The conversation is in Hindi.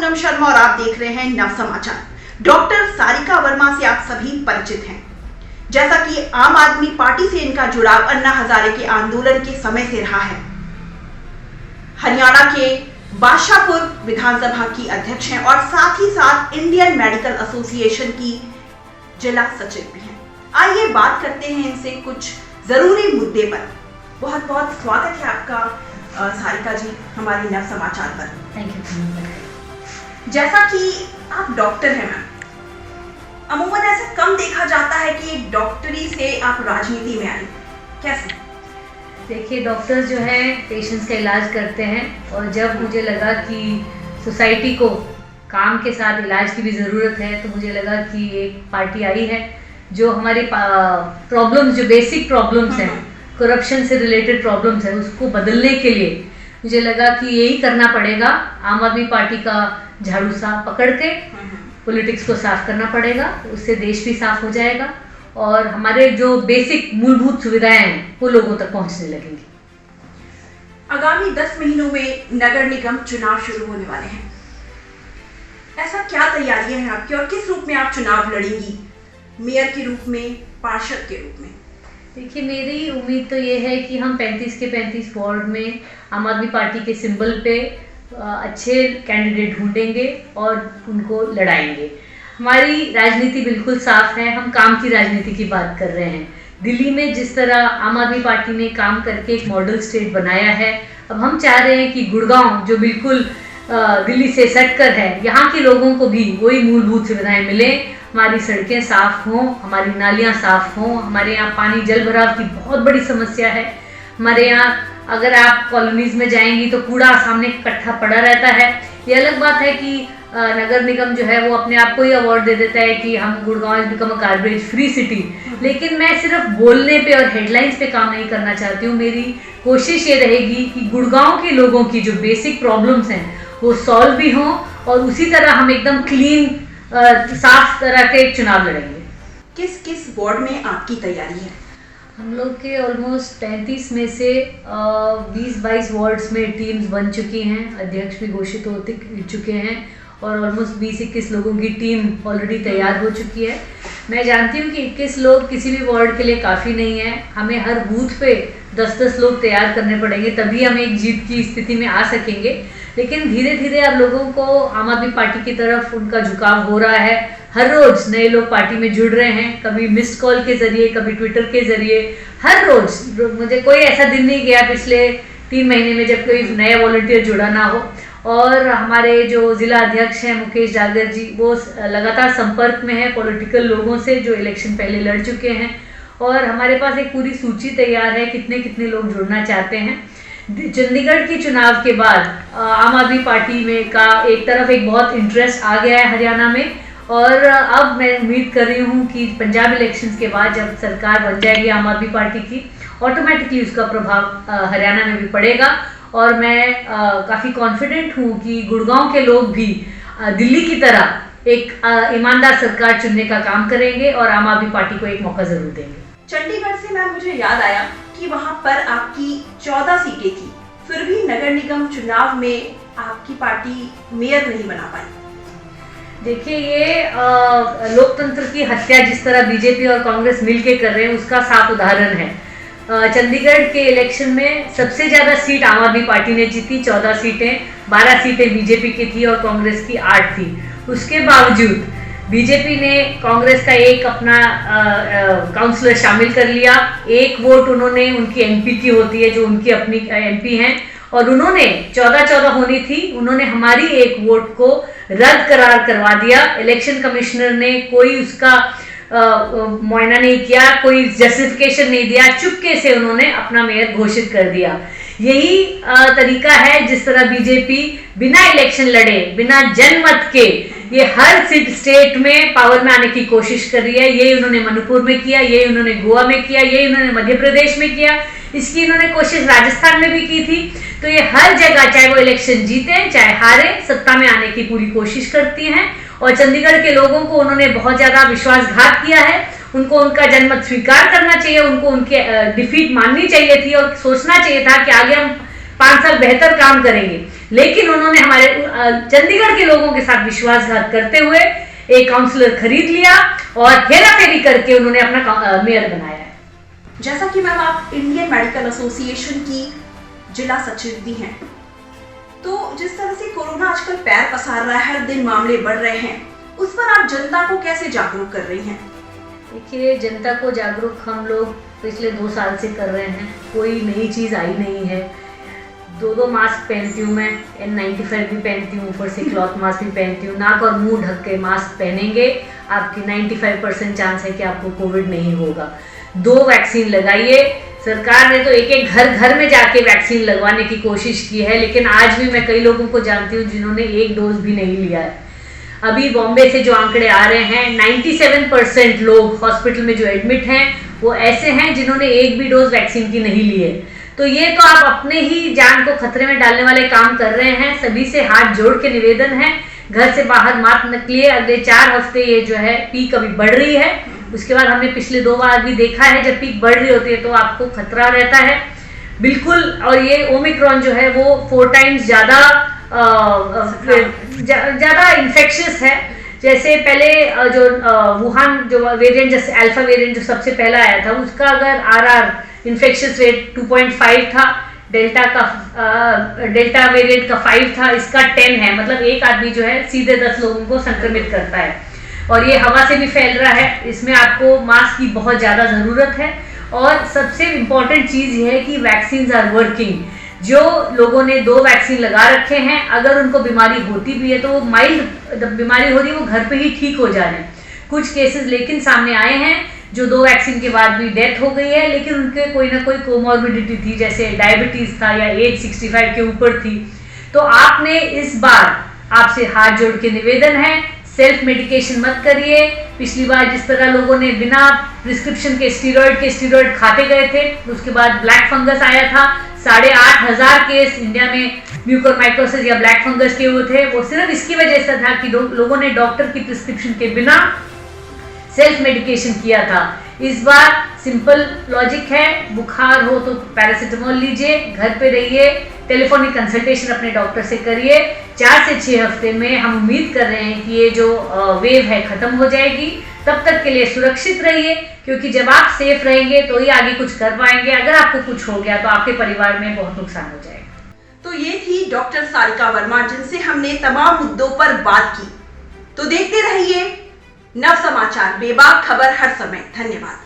पूनम शर्मा और आप देख रहे हैं नव समाचार। डॉक्टर सारिका वर्मा से आप सभी परिचित हैं। जैसा कि आम आदमी पार्टी से इनका जुड़ाव अन्ना हजारे के आंदोलन के समय से रहा है। हरियाणा के बादशाहपुर विधानसभा की अध्यक्ष हैं और साथ ही साथ इंडियन मेडिकल एसोसिएशन की जिला सचिव भी हैं। आइए बात करते हैं इनसे कुछ जरूरी मुद्दे पर। बहुत बहुत स्वागत है आपका सारिका जी हमारे नव समाचार पर। Thank you. जैसा कि आप डॉक्टर हैं मैम, अमूमन ऐसा कम देखा जाता है कि एक डॉक्टरी से आप राजनीति में आए, कैसे? देखिए, डॉक्टर्स जो हैं पेशेंट्स का इलाज करते हैं और जब मुझे लगा कि सोसाइटी को काम के साथ इलाज की भी ज़रूरत है तो मुझे लगा कि एक पार्टी आई है जो हमारे प्रॉब्लम्स, जो बेसिक प्रॉब्लम्स हैं, करप्शन से रिलेटेड प्रॉब्लम्स हैं, उसको बदलने के लिए मुझे लगा कि यही करना पड़ेगा। आम आदमी पार्टी का झाड़ू साफ पकड़ के पॉलिटिक्स को साफ करना पड़ेगा, उससे देश भी साफ हो जाएगा और हमारे जो बेसिक मूलभूत सुविधाएं हैं वो लोगों तक पहुंचने लगेंगी। आगामी 10 महीनों में नगर निगम चुनाव शुरू होने वाले हैं। ऐसा क्या तैयारियां हैं आपकी और किस रूप में आप चुनाव लड़ेंगी? मेयर के रूप में, पार्षद के रूप में? देखिए, मेरी उम्मीद तो ये है कि हम 35 के 35 वार्ड में आम आदमी पार्टी के सिंबल पे अच्छे कैंडिडेट ढूंढेंगे और उनको लड़ाएंगे। हमारी राजनीति बिल्कुल साफ है, हम काम की राजनीति की बात कर रहे हैं। दिल्ली में जिस तरह आम आदमी पार्टी ने काम करके एक मॉडल स्टेट बनाया है, अब हम चाह रहे हैं कि गुड़गांव जो बिल्कुल दिल्ली से सटकर है, यहाँ के लोगों को भी वही मूलभूत सुविधाएं मिलें। हमारी सड़कें साफ हों, हमारी नालियाँ साफ हों। हमारे यहाँ पानी जल भराव की बहुत बड़ी समस्या है। हमारे यहाँ अगर आप कॉलोनीज में जाएंगी तो कूड़ा सामने इकट्ठा पड़ा रहता है। ये अलग बात है कि नगर निगम जो है वो अपने आप को ही अवार्ड दे देता है कि हम Gurgaon is become a garbage free city, लेकिन मैं सिर्फ बोलने पे और हेडलाइंस पे काम नहीं करना चाहती हूँ। मेरी कोशिश ये रहेगी कि गुड़गांव के लोगों की जो बेसिक प्रॉब्लम्स हैं वो सॉल्व भी हों और उसी तरह हम एकदम क्लीन साफ तरह के चुनाव लड़ेंगे। किस किस वार्ड में आपकी तैयारी है? हम लोग के ऑलमोस्ट 35 में से 20-22 वार्ड्स में टीम्स बन चुकी हैं, अध्यक्ष भी घोषित हो चुके हैं और ऑलमोस्ट 20-21 लोगों की टीम ऑलरेडी तैयार हो चुकी है। मैं जानती हूँ कि 21 लोग किसी भी वार्ड के लिए काफ़ी नहीं है। हमें हर बूथ पे 10-10 लोग तैयार करने पड़ेंगे, तभी हम एक जीत की स्थिति में आ सकेंगे। लेकिन धीरे धीरे अब लोगों को आम आदमी पार्टी की तरफ उनका झुकाव हो रहा है। हर रोज नए लोग पार्टी में जुड़ रहे हैं, कभी मिस्ड कॉल के जरिए, कभी ट्विटर के जरिए। हर रोज मुझे कोई ऐसा दिन नहीं गया पिछले 3 महीने में जब कोई नया वॉलंटियर जुड़ा ना हो। और हमारे जो जिला अध्यक्ष हैं मुकेश जागर जी, वो लगातार संपर्क में है पॉलिटिकल लोगों से जो इलेक्शन पहले लड़ चुके हैं और हमारे पास एक पूरी सूची तैयार है कितने कितने लोग जुड़ना चाहते हैं। चंडीगढ़ के चुनाव के बाद आम आदमी पार्टी में का एक तरफ एक बहुत इंटरेस्ट आ गया है हरियाणा में और अब मैं उम्मीद कर रही हूँ कि पंजाब इलेक्शंस के बाद जब सरकार बन जाएगी आम आदमी पार्टी की, ऑटोमेटिकली उसका प्रभाव हरियाणा में भी पड़ेगा और मैं काफ़ी कॉन्फिडेंट हूँ कि गुड़गांव के लोग भी दिल्ली की तरह एक ईमानदार सरकार चुनने का काम करेंगे और आम आदमी पार्टी को एक मौका ज़रूर देंगे। चंडीगढ़ से मैम मुझे याद आया कि वहां पर आपकी 14 सीटें थी, फिर भी नगर निगम चुनाव में आपकी पार्टी मेयर नहीं बना पाई। देखिए, ये लोकतंत्र की हत्या जिस तरह बीजेपी और कांग्रेस मिलके कर रहे हैं उसका साफ उदाहरण है। चंडीगढ़ के इलेक्शन में सबसे ज़्यादा सीट आम आदमी पार्टी ने जीती, 14 सीटें, 12 सीटें बीजेपी की थी और कांग्रेस की 8 थी। उसके बावजूद बीजेपी ने कांग्रेस का एक अपना काउंसलर शामिल कर लिया। एक वोट उन्होंने, उनकी एमपी की होती है जो उनकी अपनी एमपी हैं, और उन्होंने 14-14 होनी थी, उन्होंने हमारी एक वोट को रद्द करार करवा दिया। इलेक्शन कमिश्नर ने कोई उसका मुआयना नहीं किया, कोई जस्टिफिकेशन नहीं दिया, चुपके से उन्होंने अपना मेयर घोषित कर दिया। यही तरीका है जिस तरह बीजेपी बिना इलेक्शन लड़े, बिना जनमत के ये हर स्टेट में पावर में आने की कोशिश कर रही है। यही उन्होंने मणिपुर में किया, यही उन्होंने गोवा में किया, यही उन्होंने मध्य प्रदेश में किया, इसकी इन्होंने कोशिश राजस्थान में भी की थी। तो ये हर जगह, चाहे वो इलेक्शन जीते चाहे हारे, सत्ता में आने की पूरी कोशिश करती हैं। और चंडीगढ़ के लोगों को उन्होंने बहुत ज्यादा विश्वासघात किया है। उनको उनका जनमत स्वीकार करना चाहिए, उनको उनके डिफीट माननी चाहिए थी और सोचना चाहिए था कि आगे हम 5 साल बेहतर काम करेंगे। लेकिन उन्होंने हमारे चंडीगढ़ के लोगों के साथ विश्वासघात करते हुए एक काउंसलर खरीद लिया और हेराफेरी करके उन्होंने अपना मेयर बनाया है। जैसा कि मैम आप इंडियन मेडिकल एसोसिएशन की जिला सचिव भी हैं, तो जिस तरह से कोरोना आजकल पैर पसार रहा है, हर दिन मामले बढ़ रहे हैं, उस पर आप जनता को कैसे जागरूक कर रही हैं? देखिए, जनता को जागरूक हम लोग पिछले 2 साल से कर रहे हैं। कोई नई चीज़ आई नहीं है। 2 मास्क पहनती हूँ मैं, N95 भी पहनती हूँ, ऊपर से क्लॉथ मास्क भी पहनती हूँ। नाक और मुंह ढक के मास्क पहनेंगे, आपकी 95% चांस है कि आपको कोविड नहीं होगा। 2 वैक्सीन लगाइए। सरकार ने तो एक घर में जाके वैक्सीन लगवाने की कोशिश की है, लेकिन आज भी मैं कई लोगों को जानती हूँ जिन्होंने 1 डोज भी नहीं लिया है। अभी बॉम्बे से जो आंकड़े आ रहे हैं, 97% लोग हॉस्पिटल में जो एडमिट हैं वो ऐसे हैं जिन्होंने 1 भी डोज वैक्सीन की नहीं ली है। तो ये तो आप अपने ही जान को खतरे में डालने वाले काम कर रहे हैं। सभी से हाथ जोड़ के निवेदन है, घर से बाहर मत निकलिए। अगले 4 हफ्ते ये जो है पीक अभी बढ़ रही है। उसके बाद हमने पिछले 2 बार भी देखा है, जब पीक बढ़ रही होती है तो आपको खतरा रहता है बिल्कुल। और ये ओमिक्रॉन जो है वो 4 टाइम्स ज़्यादा इन्फेक्शियस है। जैसे पहले जो वुहान जो वेरिएंट, जैसे अल्फा वेरिएंट जो सबसे पहला आया था, उसका अगर आरआर इन्फेक्शियस रेट 2.5 था, डेल्टा वेरिएंट का 5 था, इसका 10 है। मतलब एक आदमी जो है सीधे 10 लोगों को संक्रमित करता है और ये हवा से भी फैल रहा है। इसमें आपको मास्क की बहुत ज़्यादा ज़रूरत है। और सबसे इम्पॉर्टेंट चीज़ ये है कि वैक्सीन आर वर्किंग। जो लोगों ने 2 वैक्सीन लगा रखे हैं, अगर उनको बीमारी होती भी है तो वो माइल्ड बीमारी हो रही है, वो घर पे ही ठीक हो जा रहे हैं। कुछ केसेस लेकिन सामने आए हैं जो 2 वैक्सीन के बाद भी डेथ हो गई है, लेकिन उनके कोई ना कोई कोमॉर्बिडिटी थी, जैसे डायबिटीज था या एज 65 के ऊपर थी। तो आपने इस बार, आपसे हाथ जोड़ के निवेदन है, सेल्फ मेडिकेशन मत करिए। पिछली बार जिस तरह लोगों ने बिना प्रिस्क्रिप्शन के स्टीरॉयड खाते गए थे, उसके बाद ब्लैक फंगस आया था। 8,500 केस इंडिया में म्यूकोरमाइकोसिस या ब्लैक फंगस के हुए थे। वो सिर्फ इसकी वजह से था कि लोगों ने डॉक्टर की प्रिस्क्रिप्शन के बिना सेल्फ मेडिकेशन किया था। इस बार सिंपल लॉजिक है, बुखार हो तो पैरासिटामोल लीजिए, घर पे रहिए, टेलीफोनिक कंसल्टेशन अपने डॉक्टर से करिए। 4 से 6 हफ्ते में हम उम्मीद कर रहे हैं कि ये जो वेव है खत्म हो जाएगी। तब तक के लिए सुरक्षित रहिए, क्योंकि जब आप सेफ रहेंगे तो ही आगे कुछ कर पाएंगे। अगर आपको कुछ हो गया तो आपके परिवार में बहुत नुकसान हो जाएगा। तो ये थी डॉक्टर सारिका वर्मा, जिनसे हमने तमाम मुद्दों पर बात की। तो देखते रहिए नव समाचार, बेबाक खबर हर समय। धन्यवाद।